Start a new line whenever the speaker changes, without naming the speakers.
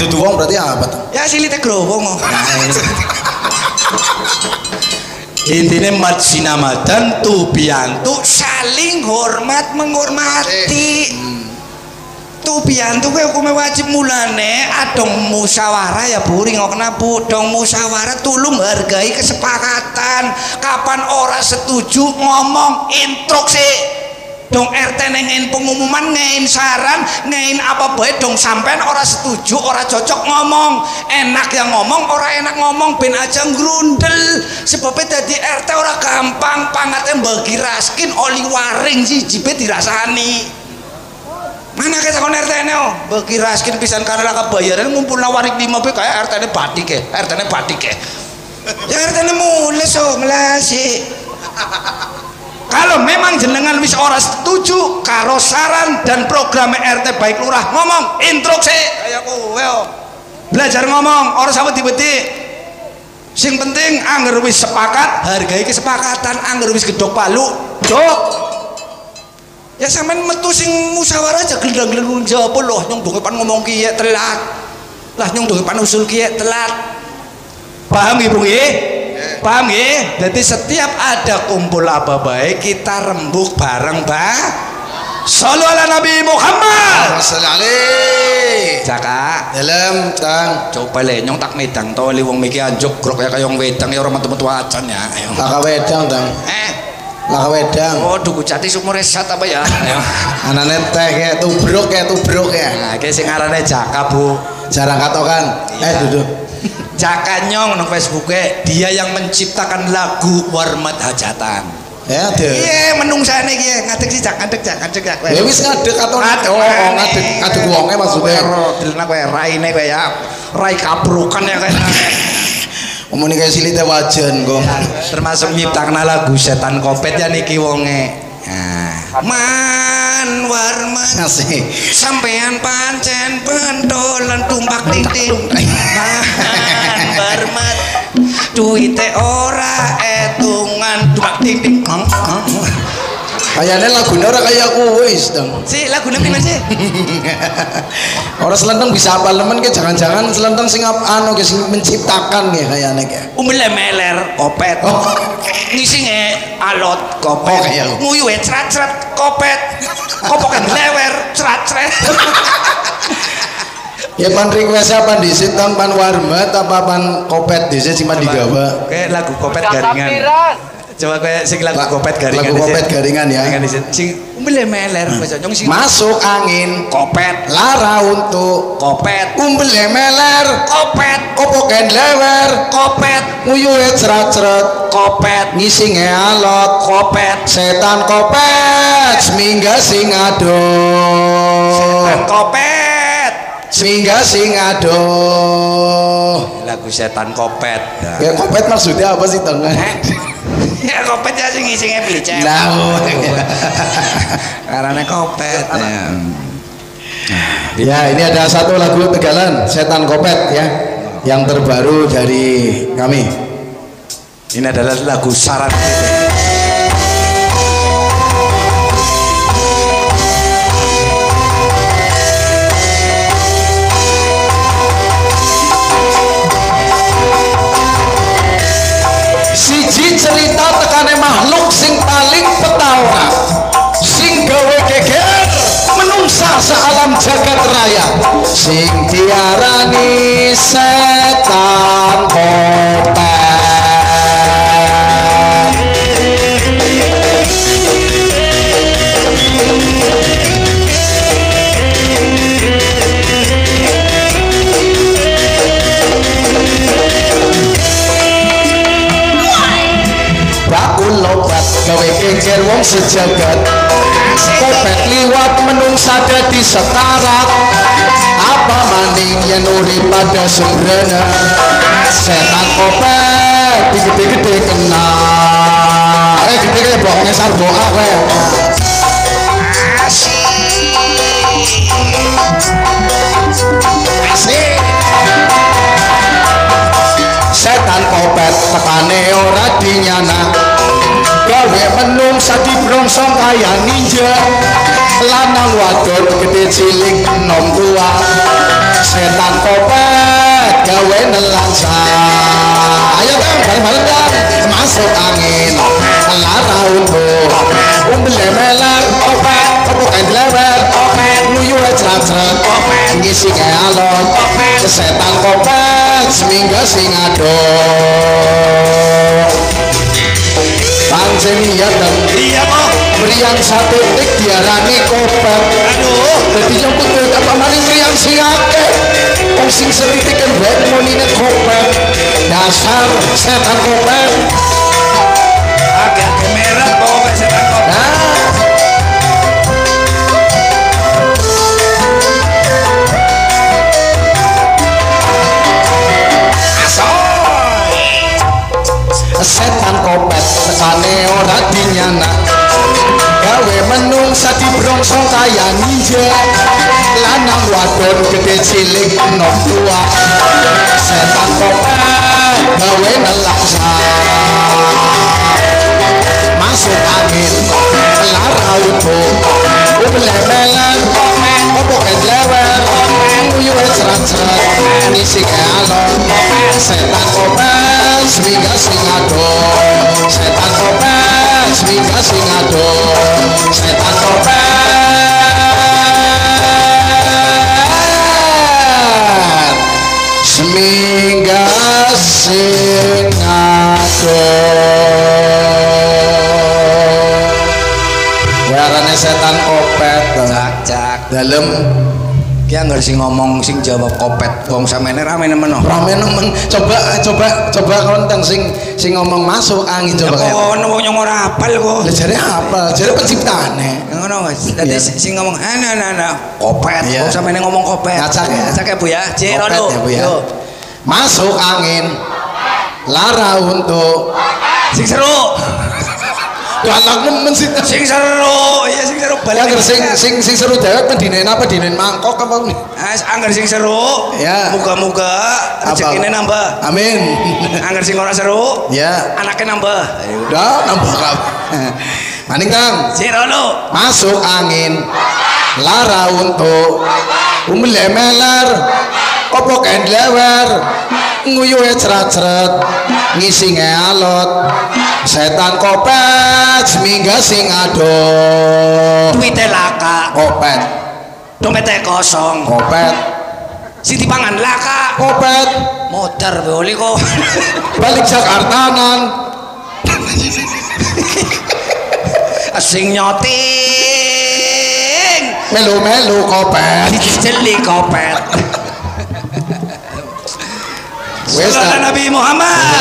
dudu wong berarti apa tuh?
Ya silite growong. Intinya mat sinamadan tubiantu saling hormat menghormati. Tubiantu kowe hukume wajib mulane adong musyawarah ya Bu ringokna Bu dong musyawarah tulung hargai kesepakatan. Kapan ora setuju ngomong instruksi. Dong RT nengen pengumuman ngein saran ngein apa bae dong sampean ora setuju ora cocok ngomong enak yang ngomong ora enak ngomong ben aja ngrundel sebabnya dadi RT ora gampang pangatnya bagi raskin oli waring jijibe dirasani mana kita kon RT ini bagi raskin pisan karena kebayaran ngumpul waring 5 be kayak RT ini badik ya RT ini badik ya ya RT ini mulai so melasi. Kalau memang jenengan wis ora setuju karo saran dan program RT baik lurah ngomong instruksi kayak kowe belajar ngomong ora sampe dibeti sing penting angger wis sepakat hargai kesepakatan angger wis gedhok palu dok ya sampean metu sing musyawarah aja gendang-gendang jawab loh nyong donge pan ngomong kiye telat lah nyong donge pan usul kiye telat paham ibu nggih paham ya? Jadi setiap ada kumpul apa baik kita rembuk bareng Sallu ala Nabi Muhammad Caka
dalam tang
coba le nyong tak medang to li wong miki anjuk grok ya kayong wedang ya ora metu-metu acan ya
laka wedang tang laka wedang
oh duku jati sumur esat apa ya
anane teh kayak tubruk ya
nah kayak sing arane Jaka Bu
jarang katokan duduk
Jaka nyong nang Facebooknya dia yang menciptakan lagu Warmat Hajatan
ya deh
iya menungsane iki ngadeg sih ngadeg
ya wis ngadeg atau ngadeg wonge maksudnya
dilena kowe raine kowe ya rai kabrukan ya kayak
omongin kayak silite wajan kok
termasuk nyiptakan lagu Setan Kopet ya niki wonge man warmat
asih
sampean pancen pentolan tumpak titik man warmat duite ora etungan tumpak titik
kayaknya lagunya orang kayak kowe dong
si lagunya gimana sih
orang selentang bisa apa lemen ke jangan-jangan selentang sing anu ke sing menciptakan ya kayaknya ke
umile meler kopet ngisi alot kopet nguyuhe crat-crat kopet kopokan lewer crat-crat
ya pan request apa disit tang pan warmat apa pan kopet disit simpan digawa
kayak lagu kopet garingan coba kayak sing lagu kopet garingan
ya
sing umile meler
masuk angin
kopet
lara untuk
kopet
umile meler
kopet
kopoken lewer
kopet
nguyuhe ceret-ceret
kopet
ngisinge alot
kopet
setan kopet semingga sing aduh
setan kopet
semingga sing aduh
lagu Setan Kopet
ya kopet maksudnya apa sih tengah
ya kopet ya sing ngisinge blicek karena kopet
ya ini ada satu lagu Tegalan Setan Kopet ya yang terbaru dari kami
ini adalah lagu Saran
siji cerita tekane makhluk sing paling petawra sing gawe geger menungsa sealam jagat raya sing diarani Setan Kopet lobat gawe geger wong sejagat kopet liwat menungsa dadi setarat apa maning yen urip pada sembrana Setan Kopet gede-gede kena gede-gede mbok ngesar mbok kowe asik Setan Kopet tekane ora dinyana gawe menungsa dibrongsong kaya ninja lanang wadon gede cilik nom tua setan kopet gawe nelangsa ayo kan bareng-bareng kan masuk angin lara untuk umbelemeler kopet kebukan lewer nuyu ecrat-ecrat ngisi kealon setan kopet seminggu singado pancen iya dan
iya kok
meriang satu tik diarani kopet
aduh
jadi yang betul apa maling meriang sing akeh wong sing setitik kan baik monine kopet dasar setan kopet
agak merah pokoknya setan kopet
setan kopet tekane ora dinyana gawe menungsa dibrongsong kaya ninja lanang wadon gede cilik nom tua setan kopet gawe nelaksa masuk angin lara utuh ubelemeler opo kedlewer uyu cerat-cerat nisi kealon setan kopet swinga singado setan kopet swinga singado setan kopet swinga singado warane setan kopet
cak
dalem
ki anggar sing ngomong sing jawab kopet wong samene rame nemen
rame nemen coba konteng sing ngomong masuk angin coba kayak
wong nyong ora hafal kok
lah jare apa jare penciptane
ngono Mas dadi sing ngomong ana kopet wong samene ngomong kopet
ngacak
ya Bu ya Jerono
yo masuk angin lara untuk
sing seru
galak nemen sing
seru iya sing seru balik
anggar sing seru dewek pendinen apa dinen mangkok apa
anggar sing seru
ya
muga-muga rezekine nambah
amin
anggar sing ora seru
ya
anaknya nambah
udah nambah kabeh maning Kang
Jerono
masuk angin lara untuk umlemeler opo kendlewer nguyu cerat-cerat ngisi ngealot setan kopet semingga sing ado
duwite laka
kopet
dompete kosong
kopet
sing dipangan laka
kopet
motor boleh kok
balik Jakartanan
sing nyoting
melu-melu kopet
jeli kopet
wes
Nabi Muhammad